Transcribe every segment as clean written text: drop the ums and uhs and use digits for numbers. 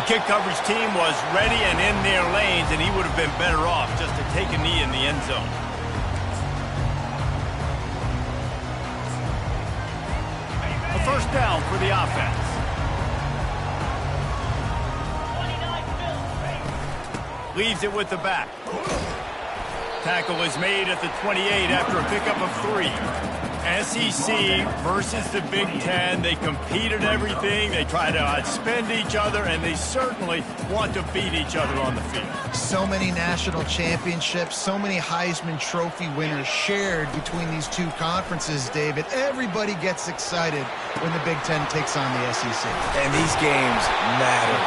kick coverage team was ready and in their lanes, and he would have been better off just to take a knee in the end zone. A first down for the offense. Leaves it with the back. Tackle is made at the 28 after a pickup of 3. SEC versus the Big Ten. They compete at everything. They try to outspend each other, and they certainly want to beat each other on the field. So many national championships, so many Heisman Trophy winners shared between these two conferences, David. Everybody gets excited when the Big Ten takes on the SEC. And these games matter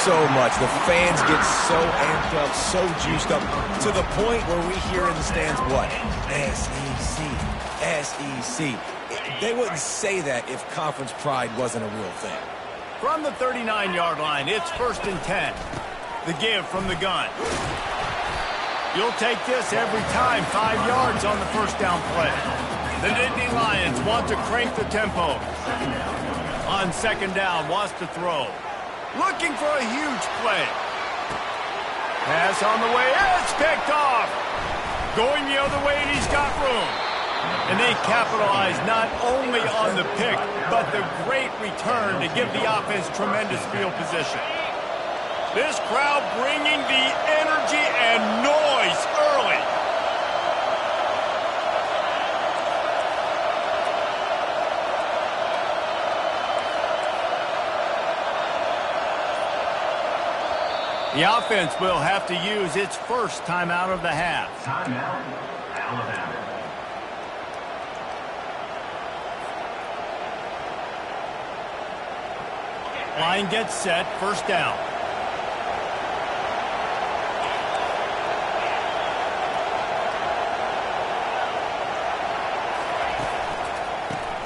so much. The fans get so amped up, so juiced up, to the point where we hear in the stands, what? SEC. SEC. They wouldn't say that if conference pride wasn't a real thing. From the 39-yard line, it's 1st and 10. The give from the gun. You'll take this every time. 5 yards on the first down play. The Nittany Lions want to crank the tempo. On 2nd down, wants to throw. Looking for a huge play. Pass on the way. It's picked off. Going the other way, and he's got room. And they capitalize not only on the pick, but the great return to give the offense tremendous field position. This crowd bringing the energy and noise early. The offense will have to use its first timeout of the half. Timeout, Alabama. Line gets set, 1st down.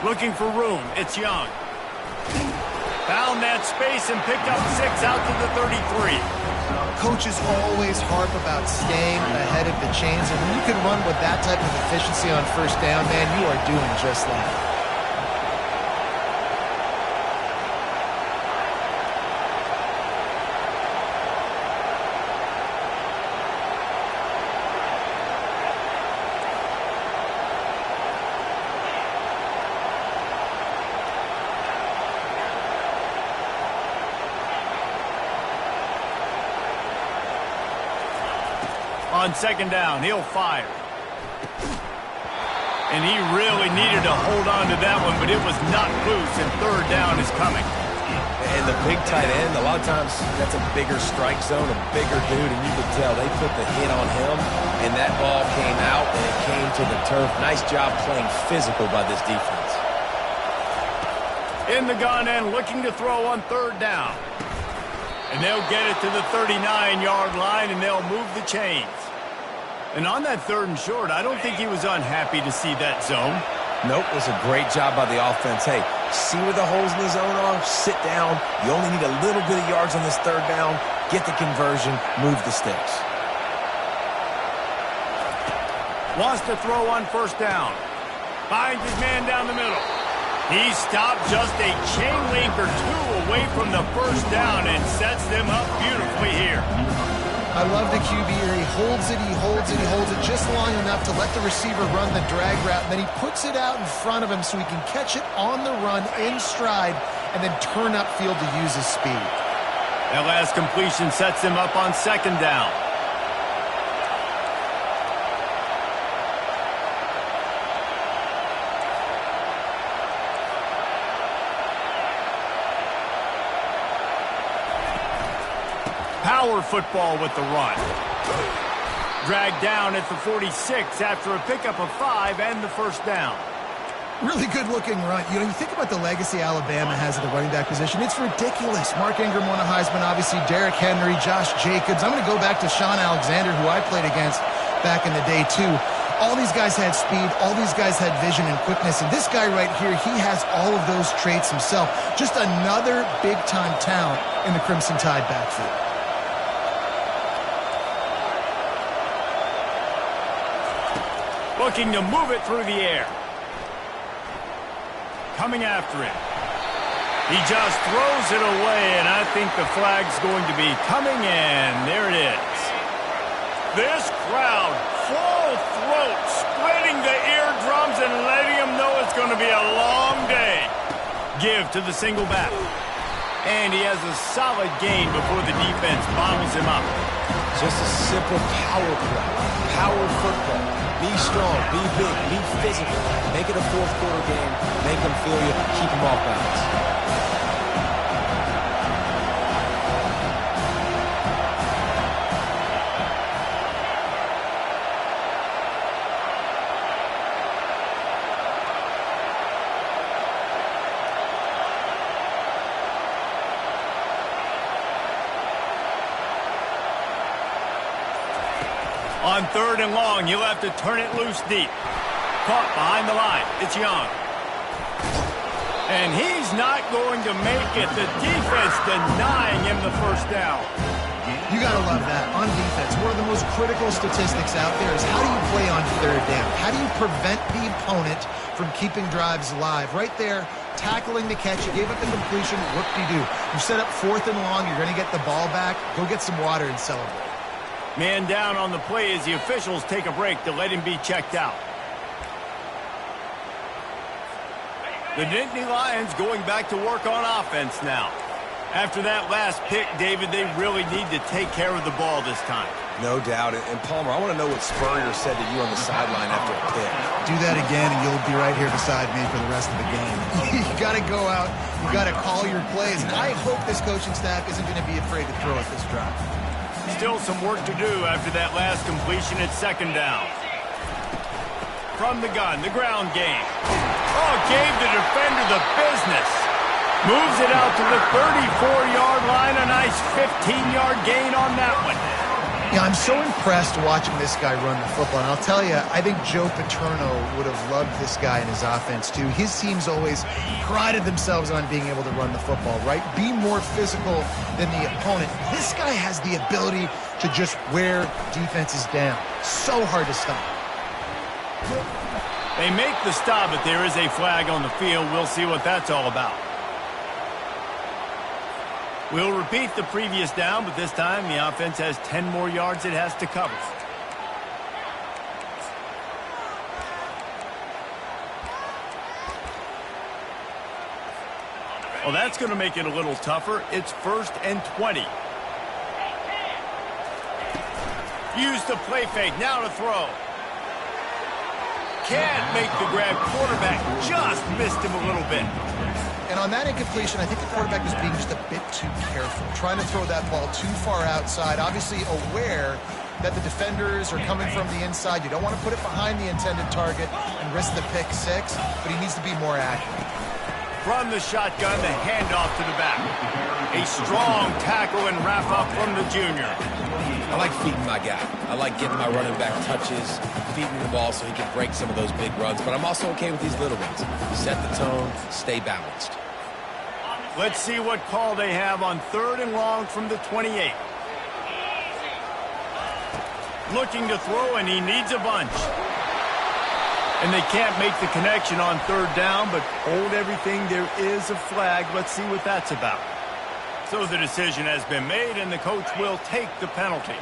Looking for room, it's Young. Found that space and picked up 6 out to the 33. Coaches always harp about staying ahead of the chains, and when you can run with that type of efficiency on 1st down, man, you are doing just that. On 2nd down, he'll fire. And he really needed to hold on to that one, but it was not loose, and 3rd down is coming. And the big tight end, a lot of times that's a bigger strike zone, a bigger dude, and you could tell they put the hit on him, and that ball came out, and it came to the turf. Nice job playing physical by this defense. In the gun and looking to throw on 3rd down. And they'll get it to the 39-yard line, and they'll move the chains. And on that 3rd and short, I don't think he was unhappy to see that zone. Nope, it was a great job by the offense. Hey, see where the holes in the zone are? Sit down. You only need a little bit of yards on this 3rd down. Get the conversion. Move the sticks. Wants to throw on 1st down. Finds his man down the middle. He stopped just a chain link or 2 away from the 1st down and sets them up beautifully here. I love the QB here. He holds it, he holds it, he holds it just long enough to let the receiver run the drag route, and then he puts it out in front of him so he can catch it on the run in stride and then turn upfield to use his speed. That last completion sets him up on 2nd down. Power football with the run. Dragged down at the 46 after a pickup of 5 and the 1st down. Really good-looking run. You know, you think about the legacy Alabama has at the running back position. It's ridiculous. Mark Ingram won a Heisman, obviously. Derrick Henry, Josh Jacobs. I'm going to go back to Sean Alexander, who I played against back in the day, too. All these guys had speed. All these guys had vision and quickness. And this guy right here, he has all of those traits himself. Just another big-time talent in the Crimson Tide backfield. Looking to move it through the air. Coming after it. He just throws it away, and I think the flag's going to be coming in. There it is. This crowd, full throat, splitting the eardrums and letting them know it's going to be a long day. Give to the single back. And he has a solid gain before the defense bottles him up. Just a simple power play. Power football. Be strong, be big, be physical. Make it a fourth quarter game. Make them feel you. Keep them off balance. On 3rd and long, you'll have to turn it loose deep. Caught behind the line. It's Young. And he's not going to make it. The defense denying him the first down. You got to love that. On defense, one of the most critical statistics out there is how do you play on 3rd down? How do you prevent the opponent from keeping drives alive? Right there, tackling the catch. You gave up the completion. Whoop-de-doo. You set up 4th and long. You're going to get the ball back. Go get some water and celebrate. Man down on the play as the officials take a break to let him be checked out. The Nittany Lions going back to work on offense now. After that last pick, David, they really need to take care of the ball this time. No doubt. And Palmer, I want to know what Spurrier said to you on the sideline after a pick. Do that again, and you'll be right here beside me for the rest of the game. You got to go out. You got to call your plays. And I hope this coaching staff isn't going to be afraid to throw at this drive. Still some work to do after that last completion at 2nd down. From the gun, the ground game. Oh, gave the defender the business. Moves it out to the 34-yard line. A nice 15-yard gain on that one. Yeah, I'm so impressed watching this guy run the football. And I'll tell you, I think Joe Paterno would have loved this guy in his offense, too. His teams always prided themselves on being able to run the football, right? Be more physical than the opponent. This guy has the ability to just wear defenses down. So hard to stop. They make the stop, but there is a flag on the field. We'll see what that's all about. We'll repeat the previous down, but this time the offense has 10 more yards it has to cover. Well, that's going to make it a little tougher. It's 1st and 20. Use the play fake. Now to throw. Can't make the grab. Quarterback just missed him a little bit. And on that incompletion, I think the quarterback was being just a bit too careful, trying to throw that ball too far outside, obviously aware that the defenders are coming from the inside. You don't want to put it behind the intended target and risk the pick 6, but he needs to be more accurate. From the shotgun, the handoff to the back. A strong tackle and wrap up from the junior. I like feeding my guy. I like getting my running back touches, feeding the ball so he can break some of those big runs, but I'm also okay with these little ones. Set the tone, stay balanced. Let's see what call they have on 3rd and long from the 28. Looking to throw, and he needs a bunch. And they can't make the connection on 3rd down, but hold everything. There is a flag. Let's see what that's about. So the decision has been made, and the coach will take the penalty.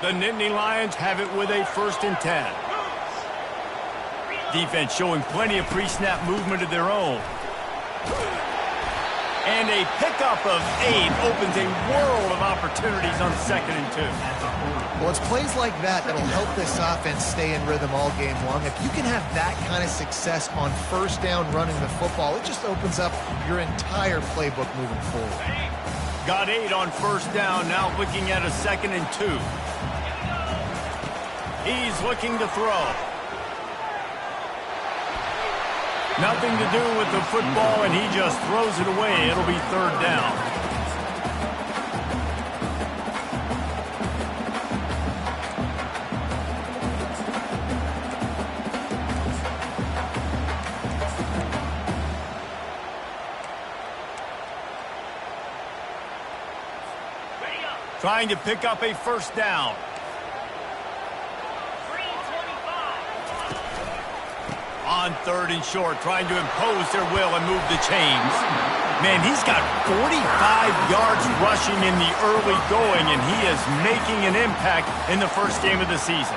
The Nittany Lions have it with a 1st and 10. Defense showing plenty of pre-snap movement of their own. And a pickup of 8 opens a world of opportunities on 2nd and 2. Well, it's plays like that that'll help this offense stay in rhythm all game long. If you can have that kind of success on 1st down running the football, it just opens up your entire playbook moving forward. Got 8 on 1st down, now looking at a 2nd and 2. He's looking to throw. Nothing to do with the football, and he just throws it away. It'll be 3rd down. Trying to pick up a 1st down. On 3rd and short, trying to impose their will and move the chains. Man, he's got 45 yards rushing in the early going, and he is making an impact in the first game of the season.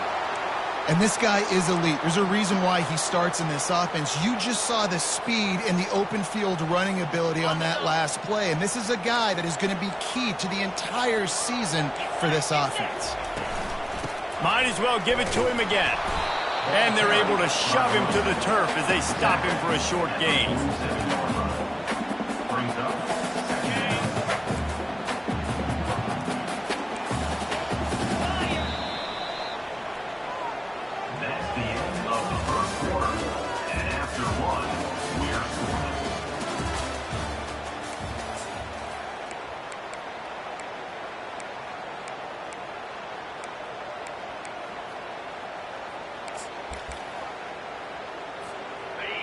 And this guy is elite. There's a reason why he starts in this offense. You just saw the speed and the open field running ability on that last play. And this is a guy that is going to be key to the entire season for this offense. Might as well give it to him again. And they're able to shove him to the turf as they stop him for a short gain. Brings up that's the end of the first quarter. And after one, we're scoring.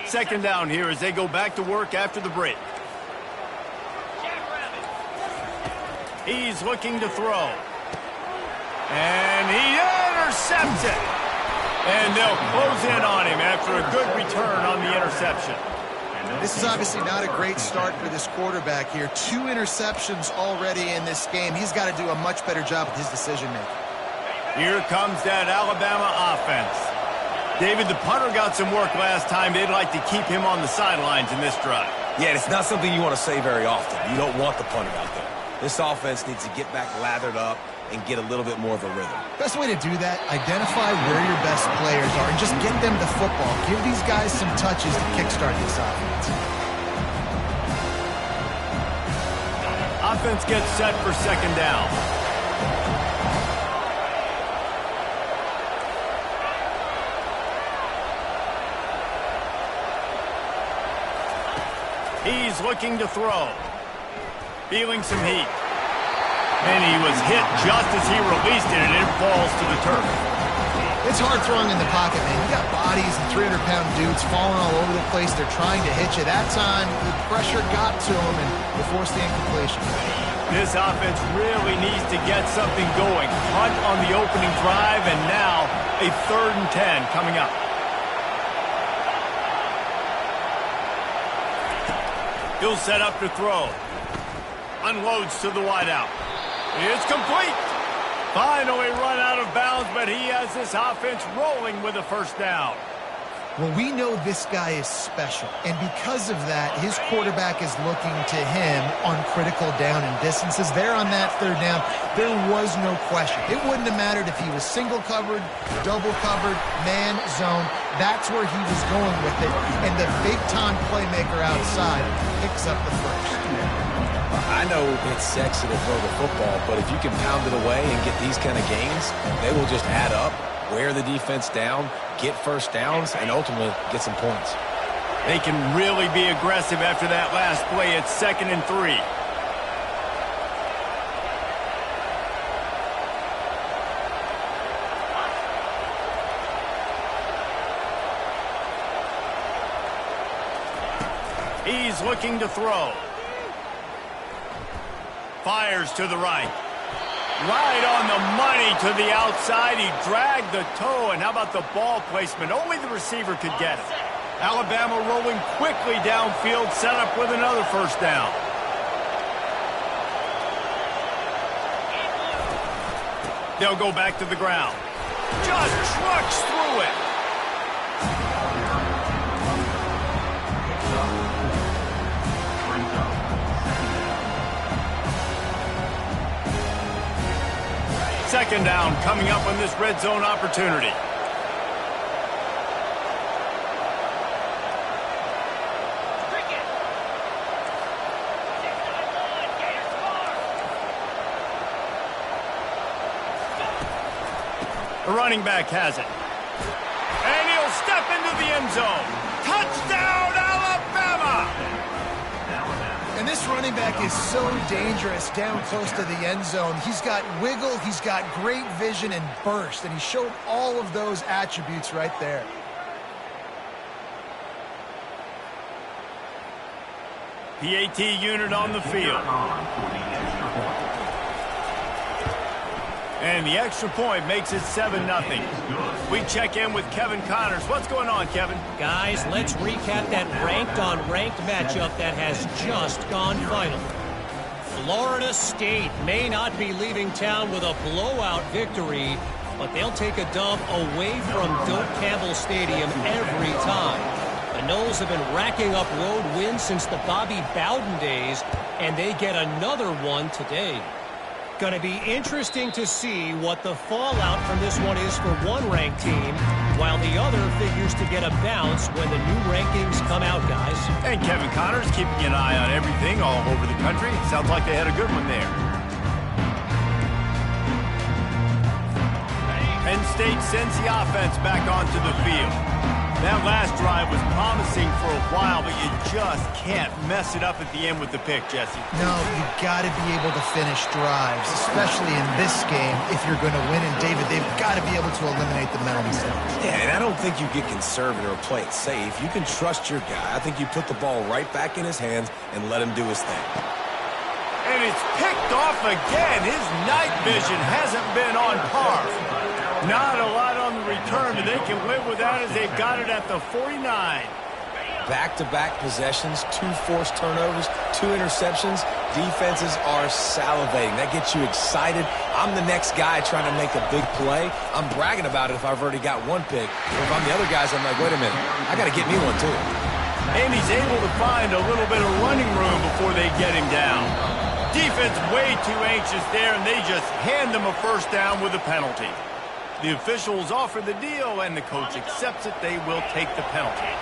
Second down here as they go back to work after the break. He's looking to throw. And he intercepts it. And they'll close in on him after a good return on the interception. This is obviously not a great start for this quarterback here. 2 interceptions already in this game. He's got to do a much better job with his decision-making. Here comes that Alabama offense. David, the punter got some work last time. They'd like to keep him on the sidelines in this drive. Yeah, it's not something you want to say very often. You don't want the punter out there. This offense needs to get back lathered up and get a little bit more of a rhythm. Best way to do that, identify where your best players are and just get them the football. Give these guys some touches to kickstart this offense. Offense gets set for second down. He's looking to throw. Feeling some heat. And he was hit just as he released it, and it falls to the turf. It's hard throwing in the pocket, man. You got bodies and 300-pound dudes falling all over the place. They're trying to hit you. That time, the pressure got to him, and they forced the incompletion. This offense really needs to get something going. Punt on the opening drive, and now a 3rd and 10 coming up. He'll set up to throw. Unloads to the wideout. It's complete. Finally run out of bounds, but he has this offense rolling with a first down. Well, we know this guy is special, and because of that, his quarterback is looking to him on critical down and distances. There on that 3rd down, there was no question. It wouldn't have mattered if he was single covered, double covered, man, zone. That's where he was going with it, and the big-time playmaker outside picks up the first. I know it's sexy to throw the football, but if you can pound it away and get these kind of gains, they will just add up, wear the defense down, get first downs, and ultimately get some points. They can really be aggressive after that last play. It's 2nd and 3. He's looking to throw. Fires to the right. Right on the money to the outside. He dragged the toe, and how about the ball placement? Only the receiver could get it. Alabama rolling quickly downfield, set up with another first down. They'll go back to the ground. Just trucks through it. Second down coming up on this red zone opportunity. The running back has it. And he'll step into the end zone. Touchdown, Alabama! And this running back is so dangerous down close to the end zone. He's got wiggle, he's got great vision and burst, and he showed all of those attributes right there. PAT unit on the field. And the extra point makes it 7-0. We check in with Kevin Connors. What's going on, Kevin? Guys, let's recap that ranked-on-ranked matchup that has just gone final. Florida State may not be leaving town with a blowout victory, but they'll take a dub away from Doak Campbell Stadium every time. The Noles have been racking up road wins since the Bobby Bowden days, and they get another one today. Going to be interesting to see what the fallout from this one is for one ranked team, while the other figures to get a bounce when the new rankings come out, guys. And Kevin Connors keeping an eye on everything all over the country. Sounds like they had a good one there. Penn State sends the offense back onto the field. That last drive was promising for a while, but you just can't mess it up at the end with the pick, Jesse. No, you've got to be able to finish drives, especially in this game if you're going to win. And, David, they've got to be able to eliminate the mental mistakes. Yeah, and I don't think you get conservative or play it safe. You can trust your guy. I think you put the ball right back in his hands and let him do his thing. And it's picked off again. His night vision hasn't been on par. Not a lot on the return, but they can live with that as they've got it at the 49. Back-to-back possessions, 2 forced turnovers, 2 interceptions. Defenses are salivating. That gets you excited. I'm the next guy trying to make a big play. I'm bragging about it if I've already got one pick. If I'm the other guys, I'm like, wait a minute, I got to get me one too. And he's able to find a little bit of running room before they get him down. Defense way too anxious there, and they just hand them a first down with a penalty. The officials offer the deal, and the coach accepts it. They will take the penalty.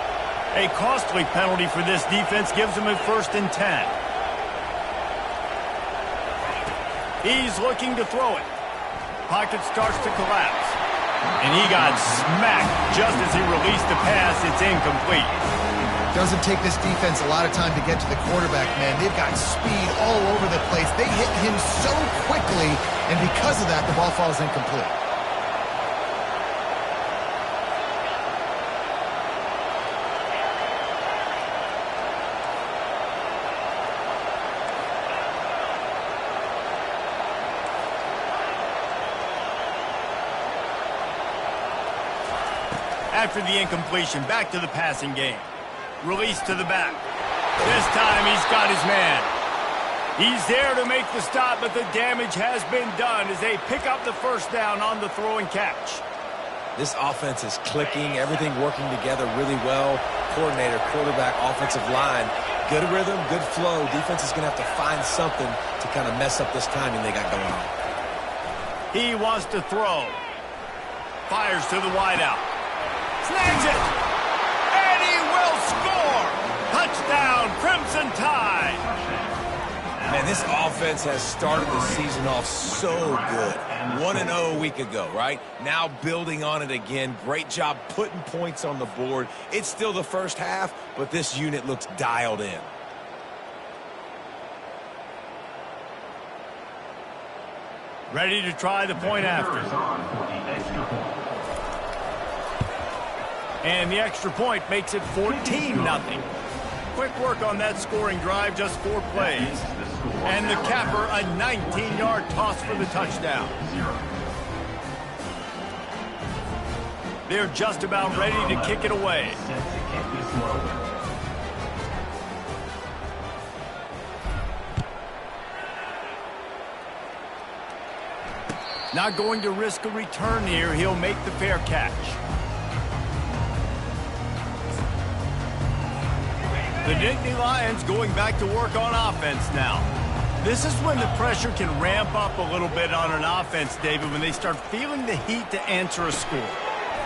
A costly penalty for this defense gives them a 1st and 10. He's looking to throw it. Pocket starts to collapse. And he got smacked just as he released the pass. It's incomplete. Doesn't take this defense a lot of time to get to the quarterback, man. They've got speed all over the place. They hit him so quickly, and because of that, the ball falls incomplete. After the incompletion, back to the passing game. Release to the back. This time he's got his man. He's there to make the stop, but the damage has been done as they pick up the first down on the throw and catch. This offense is clicking, everything working together really well. Coordinator, quarterback, offensive line. Good rhythm, good flow. Defense is going to have to find something to kind of mess up this timing they got going on. He wants to throw. Fires to the wideout. Snags it. And he will score. Touchdown, Crimson Tide. Man, this offense has started the season off so good. 1-0 a week ago, right? Now building on it again. Great job putting points on the board. It's still the first half, but this unit looks dialed in. Ready to try the point after. And the extra point makes it 14-0. Quick work on that scoring drive, just 4 plays. And the capper, a 19-yard toss for the touchdown. They're just about ready to kick it away. Not going to risk a return here. He'll make the fair catch. The Nittany Lions going back to work on offense now. This is when the pressure can ramp up a little bit on an offense, David, when they start feeling the heat to answer a score.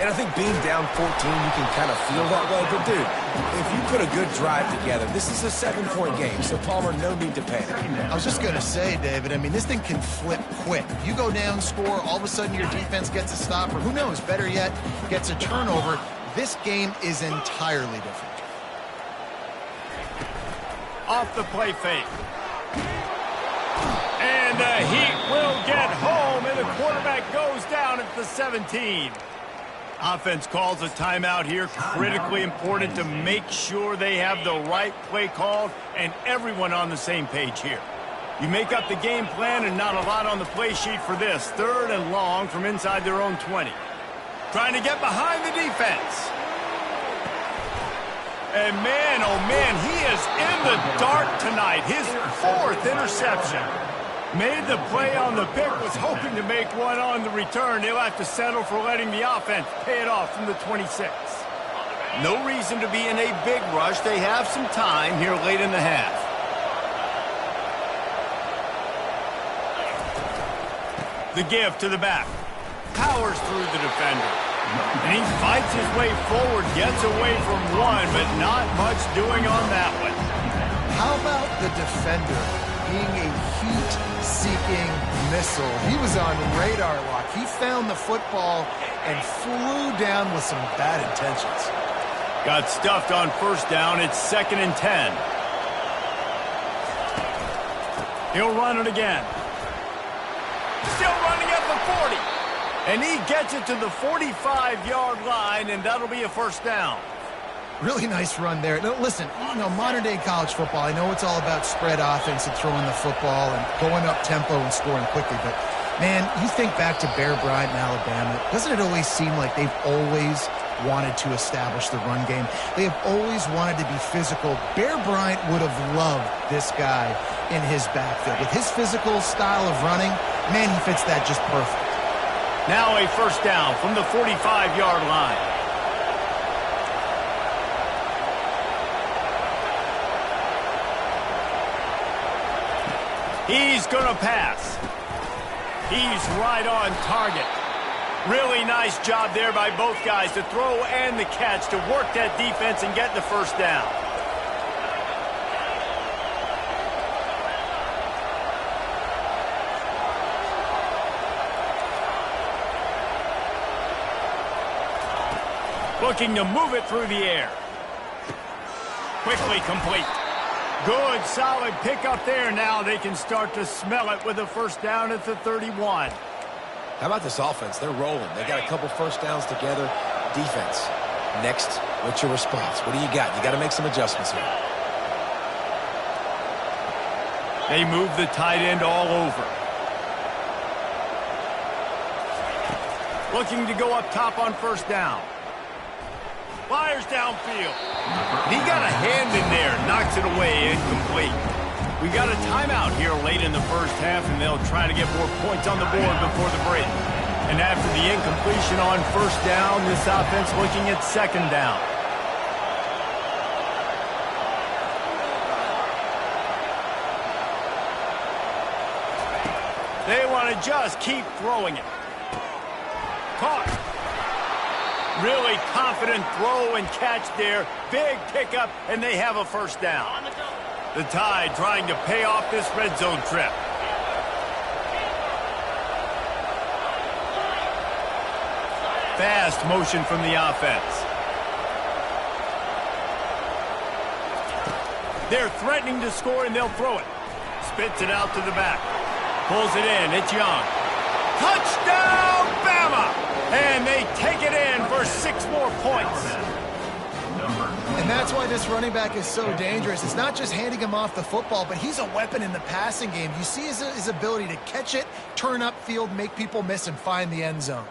And I think being down 14, you can kind of feel that way. But, dude, if you put a good drive together, this is a 7-point game, so, Palmer, no need to panic. I was just going to say, David, I mean, this thing can flip quick. You go down, score, all of a sudden your defense gets a stop, or who knows, better yet, gets a turnover. This game is entirely different. Off the play fake. And the Heat will get home, and the quarterback goes down at the 17. Offense calls a timeout here. Critically important to make sure they have the right play called and everyone on the same page here. You make up the game plan and not a lot on the play sheet for this. 3rd and long from inside their own 20. Trying to get behind the defense. And man, oh man, he is in the dark tonight. His 4th interception. Made the play on the pick, was hoping to make one on the return. They'll have to settle for letting the offense pay it off from the 26. No reason to be in a big rush. They have some time here late in the half. The give to the back. Powers through the defender. And he fights his way forward, gets away from one, but not much doing on that one. How about the defender being a heat-seeking missile? He was on radar lock. He found the football and flew down with some bad intentions. Got stuffed on 1st down. It's 2nd and 10. He'll run it again. Still running at the 40. And he gets it to the 45-yard line, and that'll be a 1st down. Really nice run there. Now, listen, modern-day college football, I know it's all about spread offense and throwing the football and going up tempo and scoring quickly, but, man, you think back to Bear Bryant in Alabama, doesn't it always seem like they've always wanted to establish the run game? They have always wanted to be physical. Bear Bryant would have loved this guy in his backfield. With his physical style of running, man, he fits that just perfect. Now a 1st down from the 45-yard line. He's going to pass. He's right on target. Really nice job there by both guys to throw and the catch to work that defense and get the 1st down. Looking to move it through the air. Quickly complete. Good, solid pickup there. Now they can start to smell it with a 1st down at the 31. How about this offense? They're rolling. They got a couple 1st downs together. Defense. Next, what's your response? What do you got? You got to make some adjustments here. They move the tight end all over. Looking to go up top on 1st down. Fires downfield. He got a hand in there, knocks it away, incomplete. We got a timeout here late in the 1st half, and they'll try to get more points on the board before the break. And after the incompletion on 1st down, this offense looking at 2nd down. They want to just keep throwing it. Caught. Really confident throw and catch there. Big pickup, and they have a 1st down. The Tide trying to pay off this red zone trip. Fast motion from the offense. They're threatening to score, and they'll throw it. Spits it out to the back. Pulls it in. It's Young. Touchdown, Bama! And they take it in for 6 more points. And that's why this running back is so dangerous. It's not just handing him off the football, but he's a weapon in the passing game. You see his ability to catch it, turn upfield, make people miss, and find the end zone.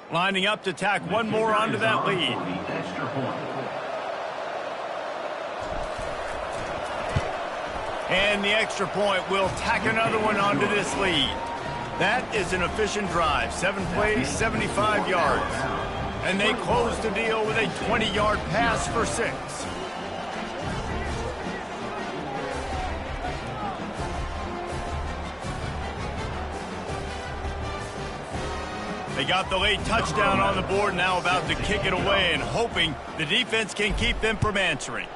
Lining up to tack one more onto that lead. And the extra point will tack another one onto this lead. That is an efficient drive. 7 plays, 75 yards. And they close the deal with a 20-yard pass for 6. They got the late touchdown on the board, now about to kick it away and hoping the defense can keep them from answering.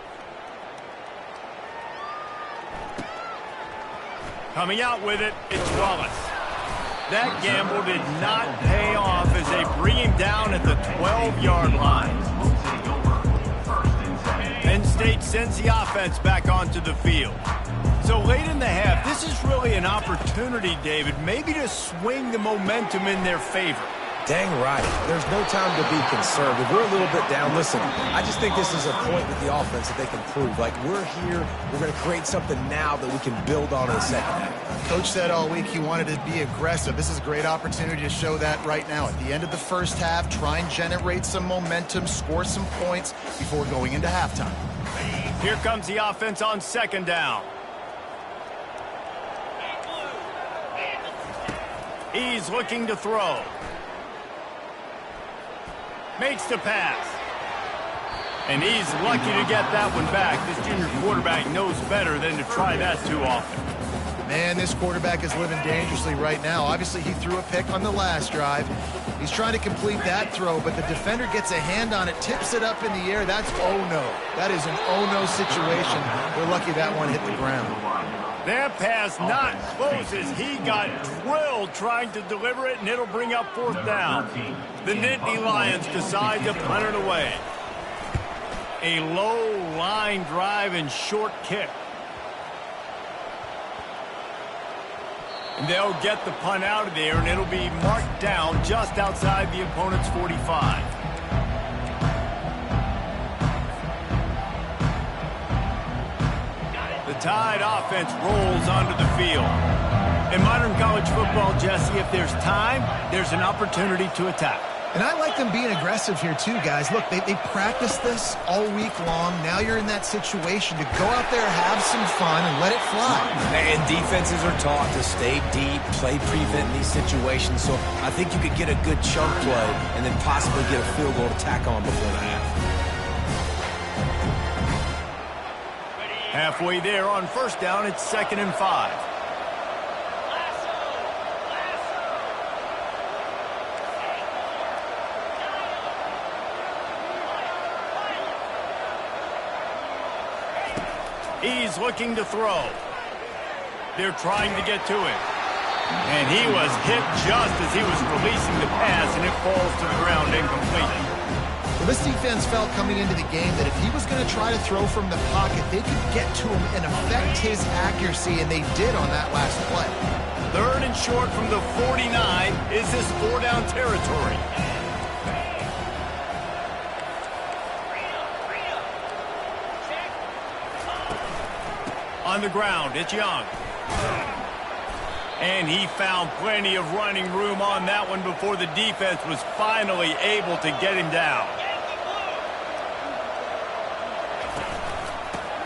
Coming out with it, it's Wallace. That gamble did not pay off as they bring him down at the 12-yard line. Penn State sends the offense back onto the field. So late in the half, this is really an opportunity, David, maybe to swing the momentum in their favor. Dang right. There's no time to be conservative. We're a little bit down. Listen, I just think this is a point with the offense that they can prove. Like, we're here, we're going to create something now that we can build on in the second half. Coach said all week he wanted to be aggressive. This is a great opportunity to show that right now. At the end of the first half, try and generate some momentum, score some points before going into halftime. Here comes the offense on second down. He's looking to throw. Makes the pass. And he's lucky to get that one back. This junior quarterback knows better than to try that too often. Man, this quarterback is living dangerously right now. Obviously, he threw a pick on the last drive. He's trying to complete that throw, but the defender gets a hand on it, tips it up in the air. That's oh-no. That is an oh-no situation. We're lucky that one hit the ground. That pass not close as he got drilled trying to deliver it, and it'll bring up fourth down. The Nittany Lions decide to punt it away. A low line drive and short kick. And they'll get the punt out of there, and it'll be marked down just outside the opponent's 45. The Tide offense rolls onto the field. In modern college football, Jesse, if there's time, there's an opportunity to attack. And I like them being aggressive here too, guys. Look, they practiced this all week long. Now you're in that situation to go out there, have some fun, and let it fly. And defenses are taught to stay deep, play prevent in these situations. So I think you could get a good chunk play and then possibly get a field goal to tack on before the half. Halfway there on first down, it's 2nd and 5. He's looking to throw. They're trying to get to him. And he was hit just as he was releasing the pass, and it falls to the ground incomplete. Well, this defense felt coming into the game that if he was going to try to throw from the pocket, they could get to him and affect his accuracy, and they did on that last play. 3rd and short from the 49. Is this 4-down territory? On the ground, it's Young. And he found plenty of running room on that one before the defense was finally able to get him down.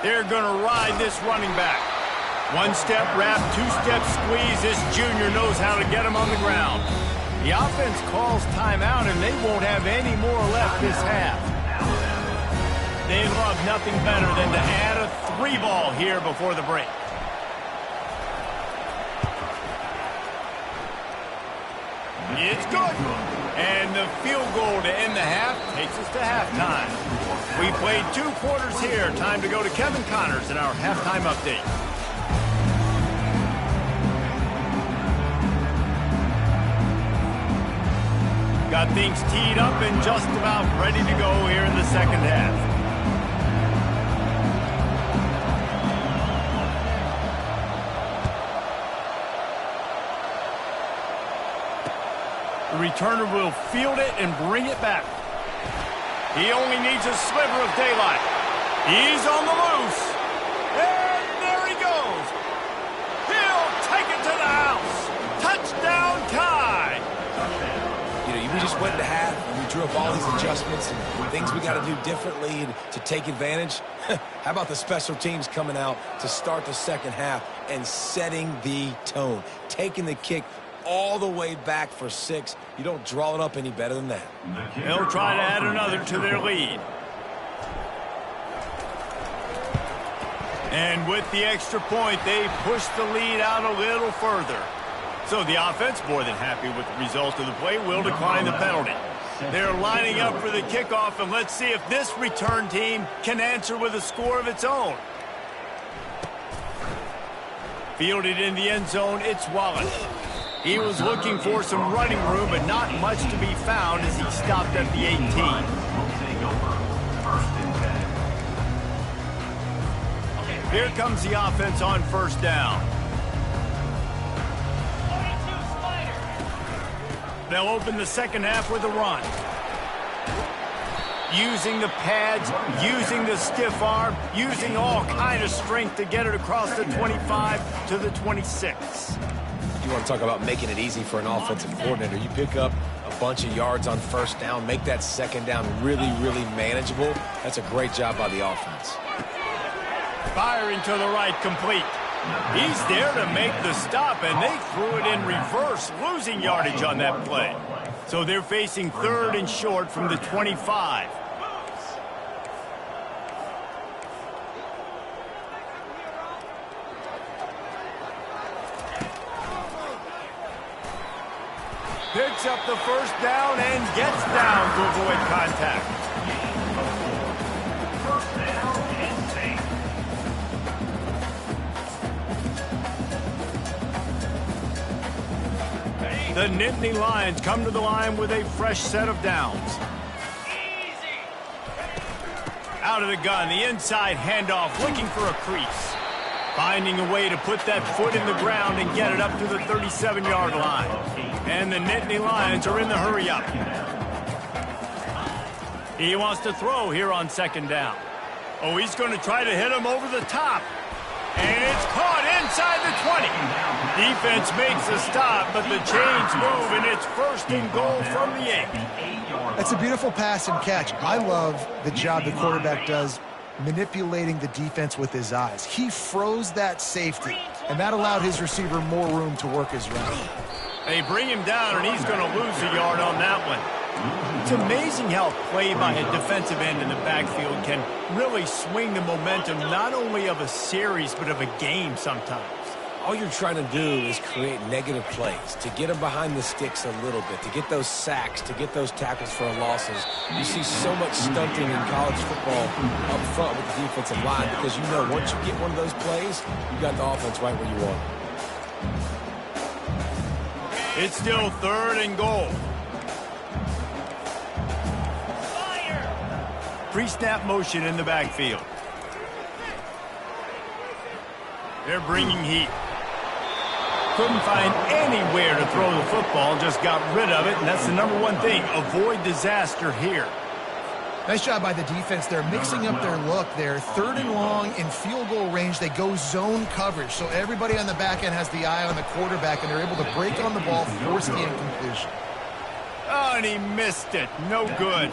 They're going to ride this running back. One-step wrap, two-step squeeze. This junior knows how to get him on the ground. The offense calls timeout, and they won't have any more left this half. They love nothing better than to add a 3-ball here before the break. It's good. And the field goal to end the half takes us to halftime. We played 2 quarters here. Time to go to Kevin Connors in our halftime update. Got things teed up and just about ready to go here in the second half. The returner will field it and bring it back. He only needs a sliver of daylight. He's on the loose. And there he goes. He'll take it to the house. Touchdown, Tide. We just went to half and we drew up all these adjustments and things we got to do differently to take advantage. How about the special teams coming out to start the second half and setting the tone, taking the kick all the way back for 6. You don't draw it up any better than that. They'll try to add another to their lead. And with the extra point, they push the lead out a little further. So the offense, more than happy with the result of the play, will decline the penalty. They're lining up for the kickoff, and let's see if this return team can answer with a score of its own. Fielded in the end zone, it's Wallace. He was looking for some running room, but not much to be found as he stopped at the 18. Will take over 1st and 10. Here comes the offense on first down. They'll open the second half with a run. Using the pads, using the stiff arm, using all kind of strength to get it across the 25 to the 26. You want to talk about making it easy for an offensive coordinator. You pick up a bunch of yards on first down, make that second down really, really manageable. That's a great job by the offense. Firing to the right, complete. He's there to make the stop, and they threw it in reverse, losing yardage on that play. So they're facing third and short from the 25. Picks up the first down and gets down to avoid contact. First down and 8. The Nittany Lions come to the line with a fresh set of downs. Out of the gun, the inside handoff, looking for a crease. Finding a way to put that foot in the ground and get it up to the 37-yard line. And the Nittany Lions are in the hurry-up. He wants to throw here on second down. Oh, he's going to try to hit him over the top. And it's caught inside the 20. Defense makes a stop, but the chains move, and it's first and goal from the 8. That's a beautiful pass and catch. I love the job the quarterback does manipulating the defense with his eyes. He froze that safety, and that allowed his receiver more room to work his route. They bring him down, and he's going to lose a yard on that one. It's amazing how play by a defensive end in the backfield can really swing the momentum not only of a series but of a game sometimes. All you're trying to do is create negative plays, to get them behind the sticks a little bit, to get those sacks, to get those tackles for losses. You see so much stunting in college football up front with the defensive line because you know once you get one of those plays, you got the offense right where you want it. It's still third and goal. Pre-snap motion in the backfield. They're bringing heat. Couldn't find anywhere to throw the football, just got rid of it, and that's the number one thing. Avoid disaster here. Nice job by the defense. They're mixing up their look there. Third and long in field goal range. They go zone coverage, so everybody on the back end has the eye on the quarterback, and they're able to break on the ball, force the incompletion. Oh, and he missed it. No good.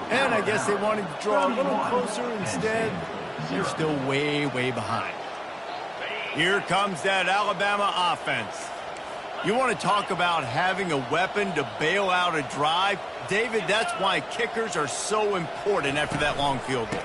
And I guess they wanted to draw a little closer instead. You're still way, way behind. Here comes that Alabama offense. You want to talk about having a weapon to bail out a drive? David, that's why kickers are so important after that long field goal.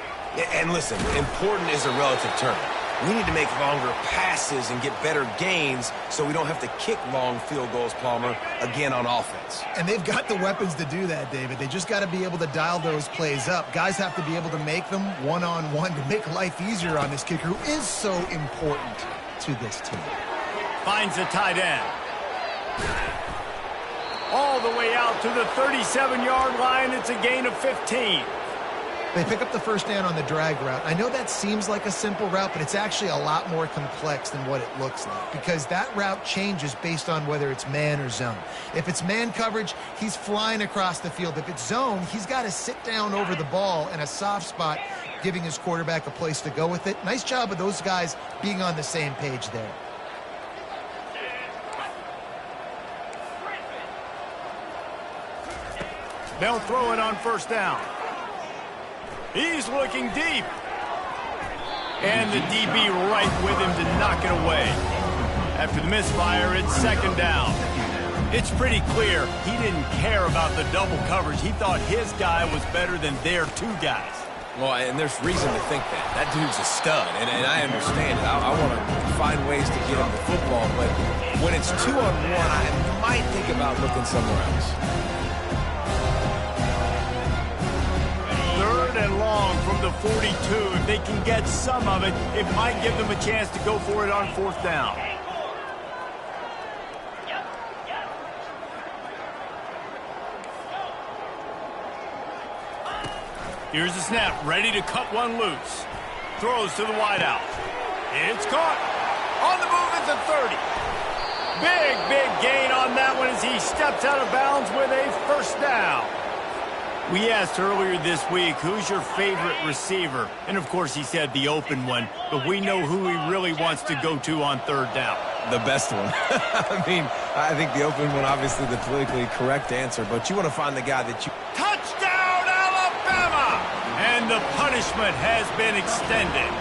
And listen, important is a relative term. We need to make longer passes and get better gains so we don't have to kick long field goals, Palmer, again on offense. And they've got the weapons to do that, David. They just got to be able to dial those plays up. Guys have to be able to make them one-on-one to make life easier on this kicker who is so important to this team. Finds the tight end. All the way out to the 37-yard line. It's a gain of 15. They pick up the first down on the drag route. I know that seems like a simple route, but it's actually a lot more complex than what it looks like because that route changes based on whether it's man or zone. If it's man coverage, he's flying across the field. If it's zone, he's got to sit down over the ball in a soft spot, giving his quarterback a place to go with it. Nice job of those guys being on the same page there. They'll throw it on first down. He's looking deep. And the DB right with him to knock it away. After the misfire, it's second down. It's pretty clear he didn't care about the double coverage. He thought his guy was better than their two guys. Well, and there's reason to think that. That dude's a stud, and I understand it. I want to find ways to get him the football, but when it's 2-on-1, I might think about looking somewhere else. Third and long from the 42. If they can get some of it, it might give them a chance to go for it on fourth down. Here's the snap, ready to cut one loose. Throws to the wideout. It's caught. On the move at the 30. Big gain on that one as he steps out of bounds with a first down. We asked earlier this week, who's your favorite receiver? And, of course, he said the open one. But we know who he really wants to go to on third down. The best one. I mean, I think the open one, obviously the politically correct answer. But you want to find the guy that you... Touchdown, Alabama! And the punishment has been extended.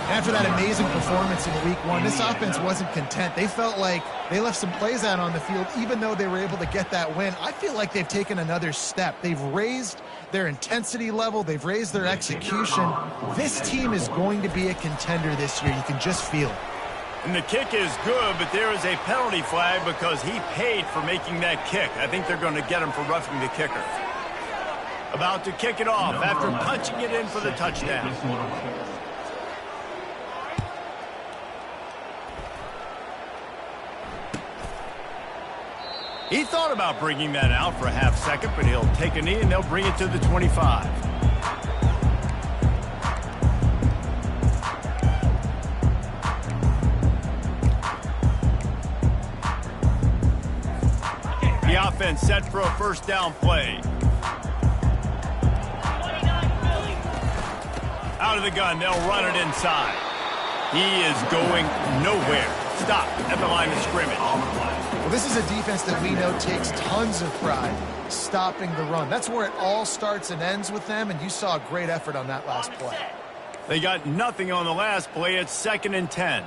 After that amazing performance in week one, this offense wasn't content. They felt like they left some plays out on the field, even though they were able to get that win. I feel like they've taken another step. They've raised their intensity level. They've raised their execution. This team is going to be a contender this year. You can just feel it. And the kick is good, but there is a penalty flag because he paid for making that kick. I think they're going to get him for roughing the kicker. About to kick it off after punching it in for the touchdown. He thought about bringing that out for a half second, but he'll take a knee and they'll bring it to the 25. The offense set for a first down play. Out of the gun, they'll run it inside. He is going nowhere. Stop at the line of scrimmage. Well, this is a defense that we know takes tons of pride stopping the run. That's where it all starts and ends with them, and you saw a great effort on that last play. They got nothing on the last play. It's 2nd and 10.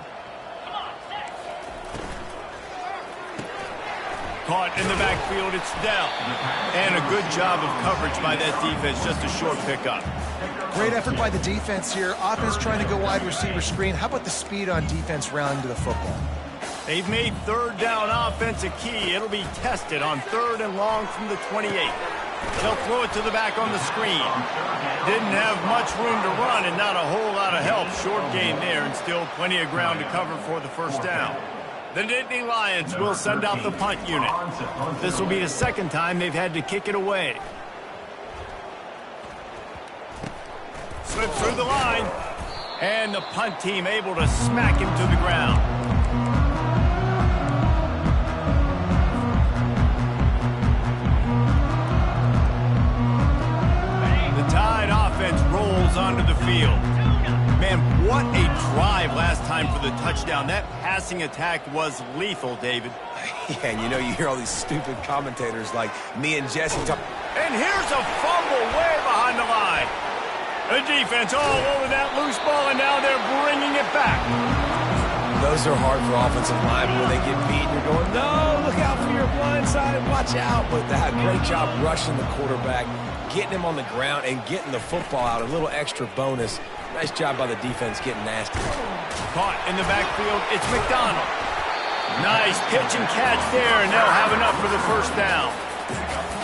Caught in the backfield, it's Dell. And a good job of coverage by that defense, just a short pickup. Great effort by the defense here. Offense trying to go wide receiver screen. How about the speed on defense rallying to the football? They've made third down offense a key. It'll be tested on 3rd and long from the 28. They'll throw it to the back on the screen. Didn't have much room to run and not a whole lot of help. Short gain there and still plenty of ground to cover for the first down. The Nittany Lions will send out the punt unit. This will be the second time they've had to kick it away. Slips through the line. And the punt team able to smack him to the ground. Rolls onto the field. Man, what a drive last time for the touchdown. That passing attack was lethal, David. Yeah, and you know, you hear all these stupid commentators like me and Jesse talk. And here's a fumble way behind the line. The defense all over that loose ball, and now they're bringing it back. Those are hard for offensive linemen when they get beat. You're going, no, look out for your blind side, watch out. But they had a great job rushing the quarterback, getting him on the ground, and getting the football out. A little extra bonus. Nice job by the defense getting nasty. Caught in the backfield, it's McDonald. Nice pitch and catch there, and they'll have enough for the first down.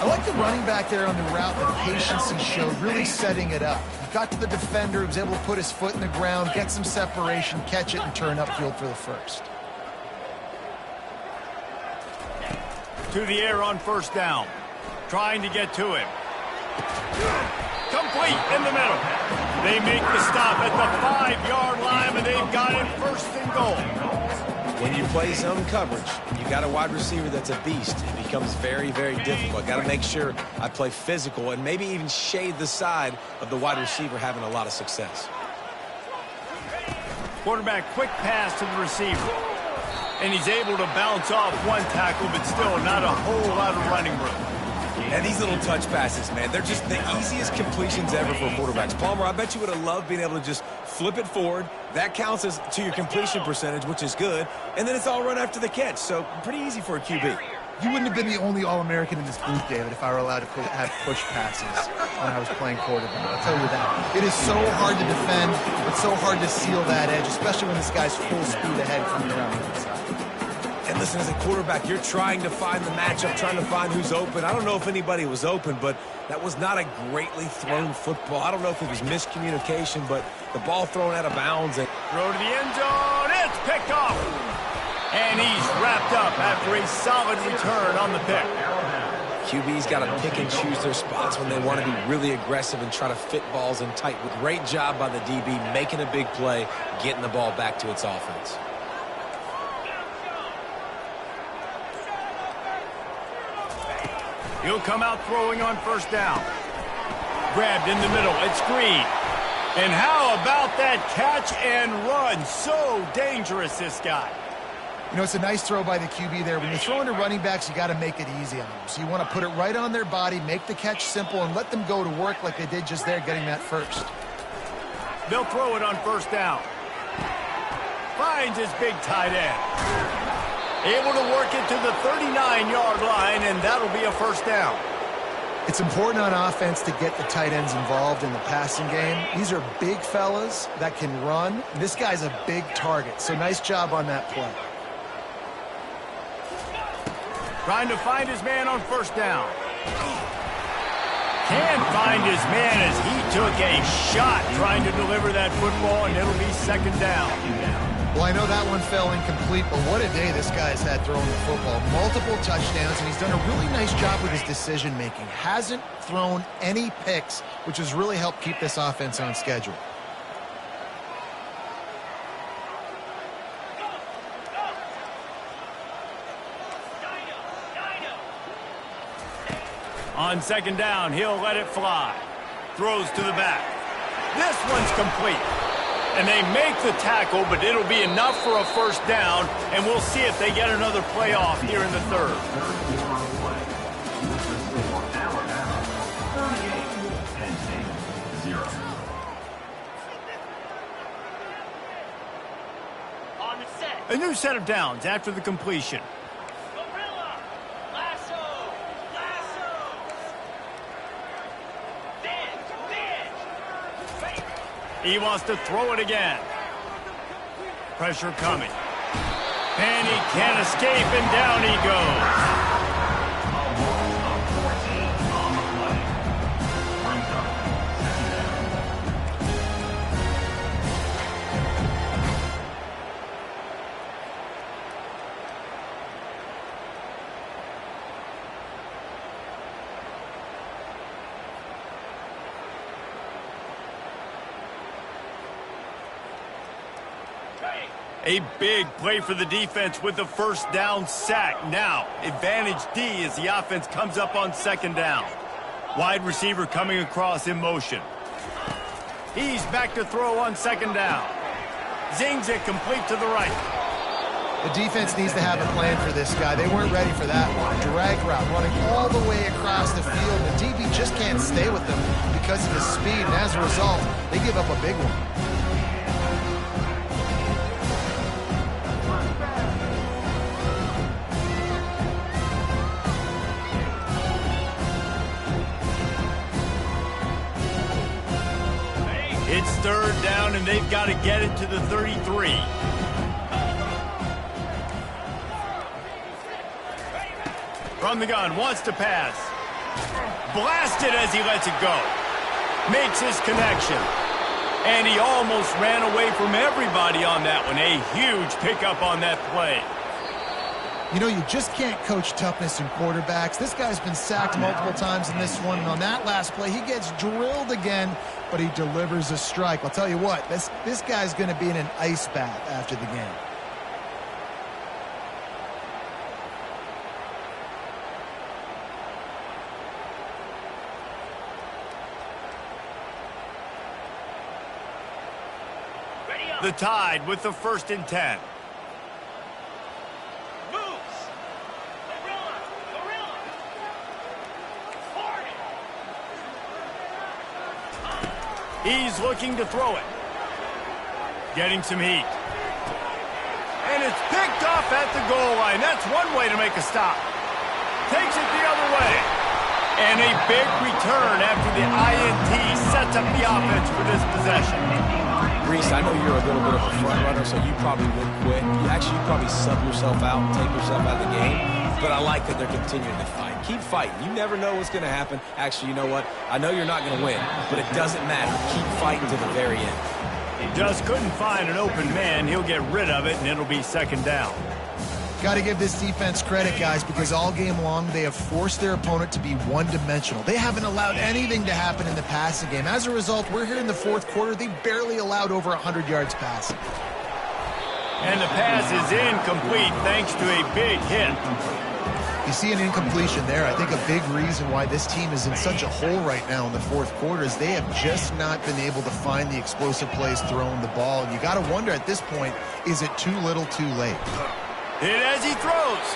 I like the running back there on the route, the patience he showed, really setting it up. He got to the defender, he was able to put his foot in the ground, get some separation, catch it, and turn upfield for the first. To the air on first down. Trying to get to him. Complete in the middle. They make the stop at the 5-yard line, and they've got it 1st and goal. When you play zone coverage, you got a wide receiver that's a beast. It becomes very, very difficult. Got to make sure I play physical and maybe even shade the side of the wide receiver having a lot of success. Quarterback quick pass to the receiver. And he's able to bounce off one tackle, but still not a whole lot of running room. And these little touch passes, man, they're just the easiest completions ever for quarterbacks. Palmer, I bet you would have loved being able to just flip it forward. That counts as to your completion percentage, which is good. And then it's all run after the catch, so pretty easy for a QB. You wouldn't have been the only All-American in this booth, David, if I were allowed to have push passes when I was playing quarterback. I'll tell you that. It is so hard to defend. It's so hard to seal that edge, especially when this guy's full speed ahead coming around the inside. And listen, as a quarterback, you're trying to find the matchup, trying to find who's open. I don't know if anybody was open, but that was not a greatly thrown football. I don't know if it was miscommunication, but the ball thrown out of bounds. And throw to the end zone. It's picked off. And he's wrapped up after a solid return on the pick. QB's got to pick and choose their spots when they want to be really aggressive and try to fit balls in tight. Great job by the DB making a big play, getting the ball back to its offense. He'll come out throwing on first down. Grabbed in the middle. It's Green. And how about that catch and run? So dangerous, this guy. You know, it's a nice throw by the QB there. When you're throwing to running backs, you got to make it easy on them. So you want to put it right on their body, make the catch simple, and let them go to work like they did just there, getting that first. They'll throw it on first down. Finds his big tight end. Able to work it to the 39-yard line, and that'll be a first down. It's important on offense to get the tight ends involved in the passing game. These are big fellas that can run. This guy's a big target, so nice job on that play. Trying to find his man on first down. Can't find his man as he took a shot trying to deliver that football, and it'll be second down. Well, I know that one fell incomplete, but what a day this guy's had throwing the football. Multiple touchdowns, and he's done a really nice job with his decision-making. Hasn't thrown any picks, which has really helped keep this offense on schedule. On second down, he'll let it fly. Throws to the back. This one's complete. And they make the tackle, but it'll be enough for a first down, and we'll see if they get another play off here in the third. A new set of downs after the completion. He wants to throw it again. Pressure coming. And he can't escape, and down he goes. A big play for the defense with the first down sack. Now, advantage D as the offense comes up on second down. Wide receiver coming across in motion. He's back to throw on second down. Zings it complete to the right. The defense needs to have a plan for this guy. They weren't ready for that one. Drag route, running all the way across the field. The DB just can't stay with them because of his speed, and as a result, they give up a big one. It's third down, and they've got to get it to the 33. From the gun, wants to pass. Blasted as he lets it go. Makes his connection. And he almost ran away from everybody on that one. A huge pickup on that play. You know, you just can't coach toughness in quarterbacks. This guy's been sacked multiple times in this one, and on that last play, he gets drilled again, but he delivers a strike. I'll tell you what, this guy's going to be in an ice bath after the game. The Tide with the 1st and 10. He's looking to throw it. Getting some heat. And it's picked off at the goal line. That's one way to make a stop. Takes it the other way. And a big return after the INT sets up the offense for this possession. Reese, I know you're a little bit of a front runner, so you probably would quit. You probably sub yourself out and take yourself out of the game. But I like that they're continuing to fight. Keep fighting. You never know what's going to happen. Actually, you know what? I know you're not going to win, but it doesn't matter. Keep fighting to the very end. Just couldn't find an open man. He'll get rid of it, and it'll be second down. Got to give this defense credit, guys, because all game long they have forced their opponent to be one-dimensional. They haven't allowed anything to happen in the passing game. As a result, we're here in the fourth quarter. They barely allowed over 100 yards passing. And the pass is incomplete thanks to a big hit. You see an incompletion there. I think a big reason why this team is in such a hole right now in the fourth quarter is they have just not been able to find the explosive plays throwing the ball. And you got to wonder at this point, is it too little too late? Hit as he throws.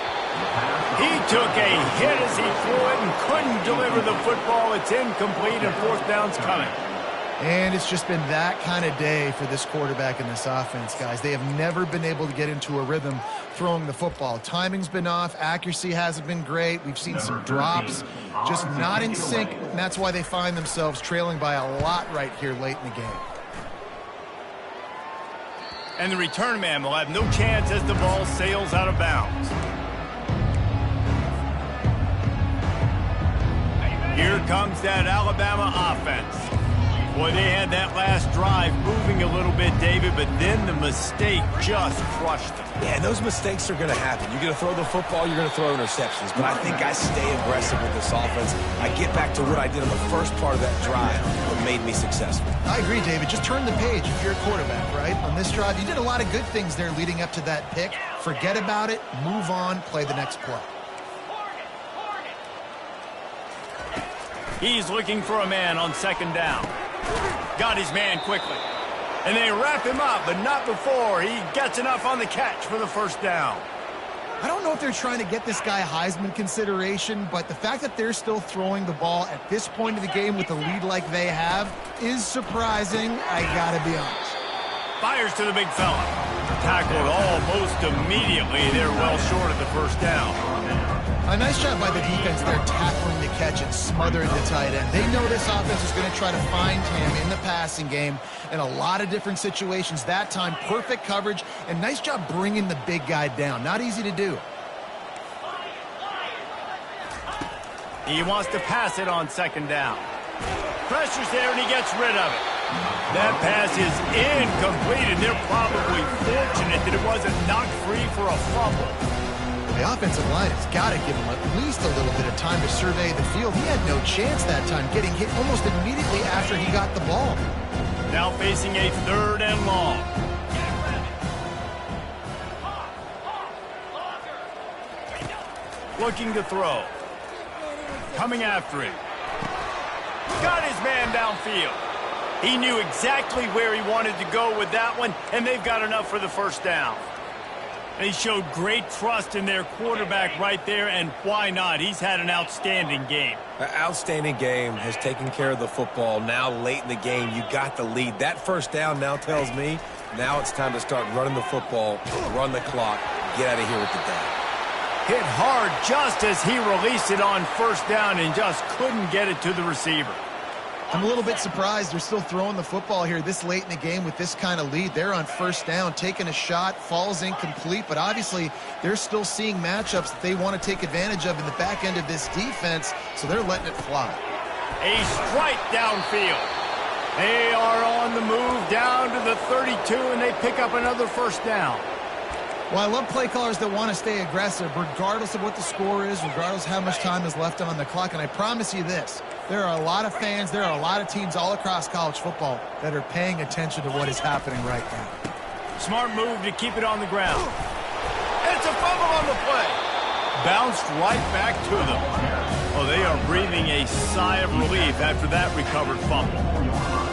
He took a hit as he threw it and couldn't deliver the football. It's incomplete and fourth down's coming. And it's just been that kind of day for this quarterback and this offense, guys. They have never been able to get into a rhythm throwing the football. Timing's been off. Accuracy hasn't been great. We've seen some drops, just not in sync, and that's why they find themselves trailing by a lot right here late in the game. And the return man will have no chance as the ball sails out of bounds. Here comes that Alabama offense. Boy, they had that last drive moving a little bit, David, but then the mistake just crushed them. Yeah, and those mistakes are going to happen. You're going to throw the football, you're going to throw interceptions. But I think I stay aggressive with this offense. I get back to what I did in the first part of that drive, what made me successful. I agree, David. Just turn the page if you're a quarterback, right? On this drive, you did a lot of good things there leading up to that pick. Forget about it, move on, play the next play. He's looking for a man on second down. Got his man quickly. And they wrap him up, but not before he gets enough on the catch for the first down. I don't know if they're trying to get this guy Heisman consideration, but the fact that they're still throwing the ball at this point of the game with a lead like they have is surprising, I gotta be honest. Fires to the big fella. Tackled almost immediately. They're well short of the first down. A nice job by the defense there tackling the catch and smothering the tight end. They know this offense is going to try to find him in the passing game in a lot of different situations. That time, perfect coverage, and nice job bringing the big guy down. Not easy to do. He wants to pass it on second down. Pressure's there, and he gets rid of it. That pass is incomplete, and they're probably fortunate that it wasn't knocked free for a fumble. The offensive line has got to give him at least a little bit of time to survey the field. He had no chance that time, getting hit almost immediately after he got the ball. Now facing a third and long. Looking to throw. Coming after him. Got his man downfield. He knew exactly where he wanted to go with that one, and they've got enough for the first down. They showed great trust in their quarterback right there, and why not? He's had an outstanding game. An outstanding game, has taken care of the football. Now late in the game, you got the lead. That first down now tells me now it's time to start running the football, run the clock, get out of here with the down. Hit hard just as he released it on first down and just couldn't get it to the receiver. I'm a little bit surprised they're still throwing the football here this late in the game with this kind of lead. They're on first down, taking a shot, falls incomplete, but obviously they're still seeing matchups that they want to take advantage of in the back end of this defense, so they're letting it fly. A strike downfield. They are on the move down to the 32, and they pick up another first down. Well, I love play callers that want to stay aggressive regardless of what the score is, regardless of how much time is left on the clock. And I promise you this, there are a lot of fans, there are a lot of teams all across college football that are paying attention to what is happening right now. Smart move to keep it on the ground. It's a fumble on the play. Bounced right back to them. Oh, they are breathing a sigh of relief after that recovered fumble.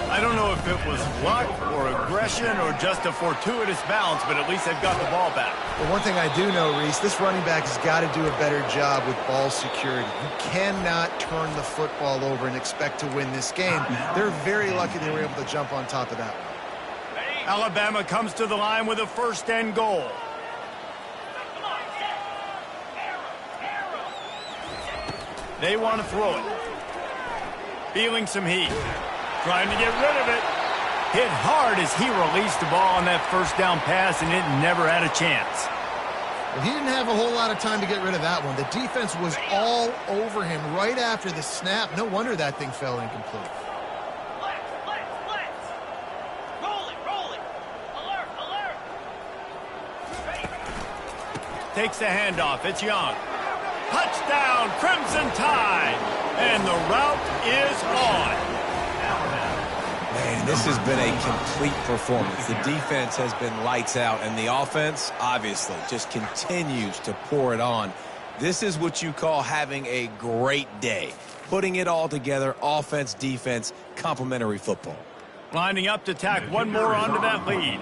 I don't know if it was luck or aggression or just a fortuitous bounce, but at least they've got the ball back. Well, one thing I do know, Reese, this running back has got to do a better job with ball security. You cannot turn the football over and expect to win this game. They're very lucky they were able to jump on top of that one. Alabama comes to the line with a first and goal. They want to throw it. Feeling some heat. Trying to get rid of it. Hit hard as he released the ball on that first down pass, and it never had a chance. Well, he didn't have a whole lot of time to get rid of that one. The defense was all over him right after the snap. No wonder that thing fell incomplete. takes the handoff. It's Young. Touchdown, Crimson Tide. And the route is on. Man, this has been a complete performance. The defense has been lights out, and the offense, obviously, just continues to pour it on. This is what you call having a great day. Putting it all together, offense, defense, complementary football. Lining up to tack one more onto that lead.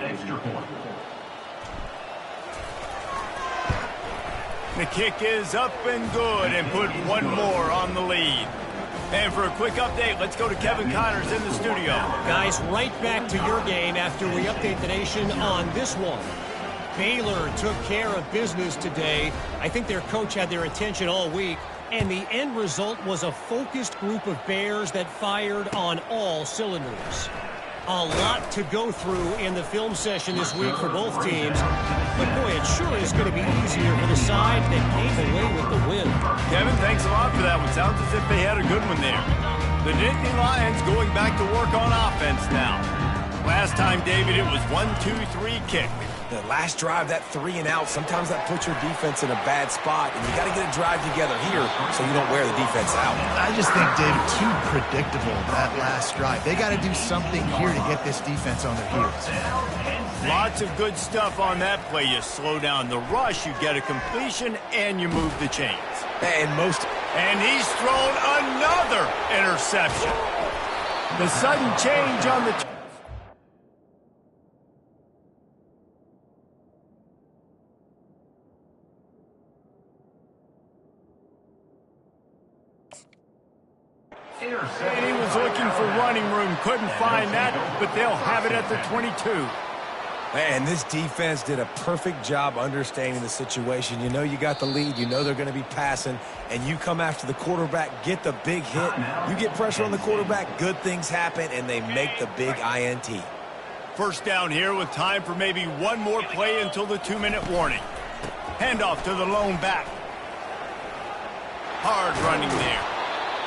The kick is up and good, and put one more on the lead. And for a quick update, let's go to Kevin Connors in the studio. Guys, right back to your game after we update the nation on this one. Baylor took care of business today. I think their coach had their attention all week, and the end result was a focused group of Bears that fired on all cylinders. A lot to go through in the film session this week for both teams. But, boy, it sure is going to be easier for the side that came away with the win. Kevin, thanks a lot for that one. Sounds as if they had a good one there. The Nittany Lions going back to work on offense now. Last time, David, it was 1-2-3 kick. The last drive, that 3-and-out, sometimes that puts your defense in a bad spot, and you got to get a drive together here so you don't wear the defense out. I just think, David, too predictable, that last drive. They got to do something here to get this defense on their heels. Lots of good stuff on that play. You slow down the rush, you get a completion, and you move the chains. And he's thrown another interception. The sudden change on the... And he was looking for running room, couldn't find that, but they'll have it at the 22. And this defense did a perfect job understanding the situation. You know you got the lead, you know they're going to be passing, and you come after the quarterback, get the big hit. You get pressure on the quarterback, good things happen, and they make the big INT. First down here with time for maybe one more play until the 2-minute warning. Handoff to the lone back. Hard running there.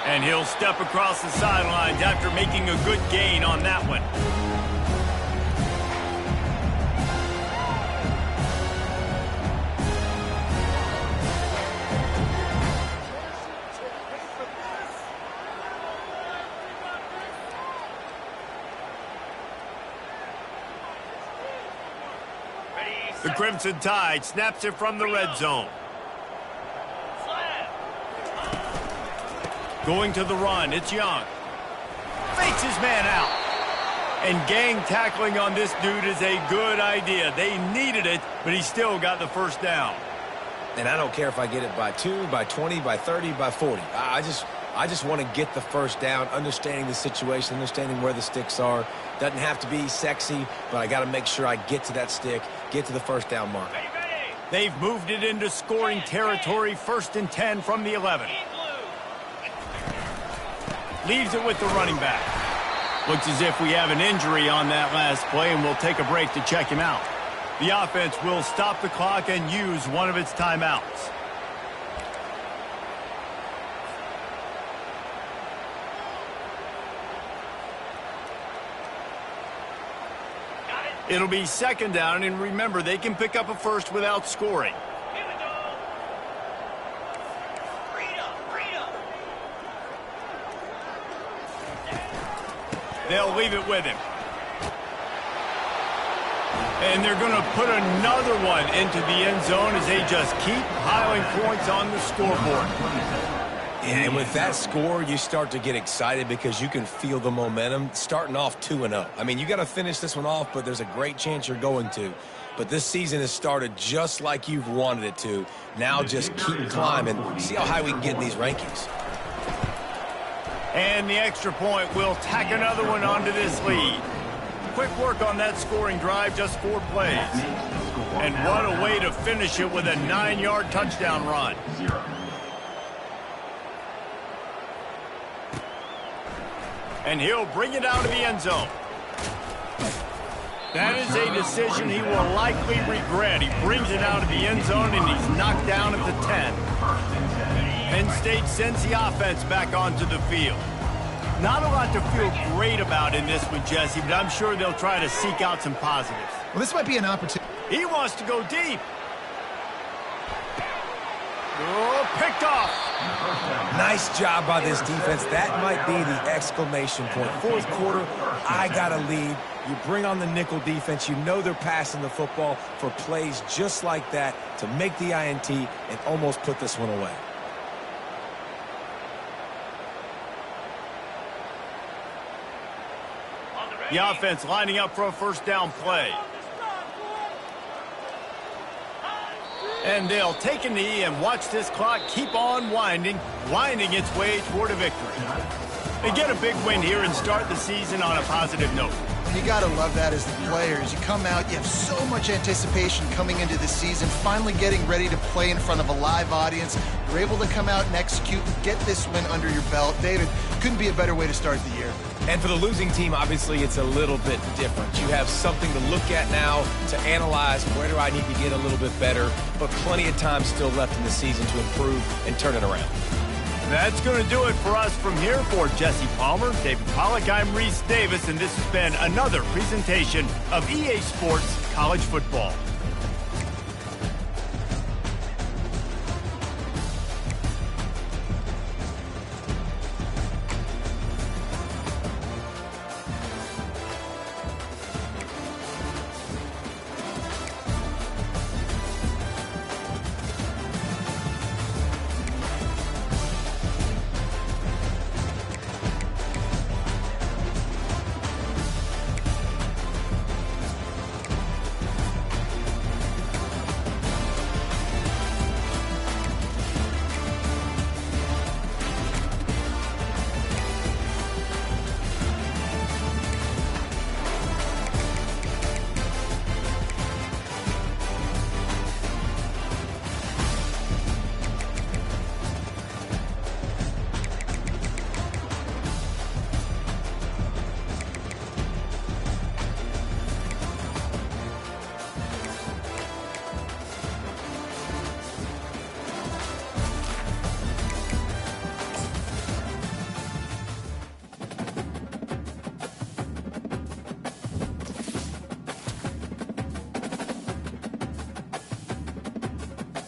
And he'll step across the sidelines after making a good gain on that one. The Crimson Tide snaps it from the red zone. Going to the run, it's Young. Fakes his man out. And gang tackling on this dude is a good idea. They needed it, but he still got the first down. And I don't care if I get it by 2, by 20, by 30, by 40. I just want to get the first down, understanding the situation, understanding where the sticks are. Doesn't have to be sexy, but I got to make sure I get to that stick, get to the first down mark. They've moved it into scoring territory, 1st and 10 from the 11. Leaves it with the running back. Looks as if we have an injury on that last play, and we'll take a break to check him out. The offense will stop the clock and use one of its timeouts. It'll be 2nd down, and remember, they can pick up a first without scoring. They'll leave it with him. And they're going to put another one into the end zone as they just keep piling points on the scoreboard. And with that score, you start to get excited because you can feel the momentum starting off 2-0. I mean, you got to finish this one off, but there's a great chance you're going to. But this season has started just like you've wanted it to. Now just keep climbing. See how high we can get in these rankings. And the extra point will tack another one onto this lead. Quick work on that scoring drive, just 4 plays. And what a way to finish it with a 9-yard touchdown run. And he'll bring it out of the end zone. That is a decision he will likely regret. He brings it out of the end zone, and he's knocked down at the 10. Penn State sends the offense back onto the field. Not a lot to feel great about in this one, Jesse, but I'm sure they'll try to seek out some positives. Well, this might be an opportunity. He wants to go deep. Oh, picked off. Nice job by this defense. That might be the exclamation point. Fourth quarter, I got a lead. You bring on the nickel defense. You know they're passing the football for plays just like that to make the INT and almost put this one away. The offense lining up for a first down play. And they'll take a knee and watch this clock keep on winding its way toward a victory. They get a big win here and start the season on a positive note. You got to love that as the players. You come out, you have so much anticipation coming into the season, finally getting ready to play in front of a live audience. You're able to come out and execute and get this win under your belt. David, couldn't be a better way to start the year. And for the losing team, obviously, it's a little bit different. You have something to look at now to analyze where do I need to get a little bit better, but plenty of time still left in the season to improve and turn it around. That's going to do it for us from here. For Jesse Palmer, David Pollack, I'm Reese Davis, and this has been another presentation of EA Sports College Football.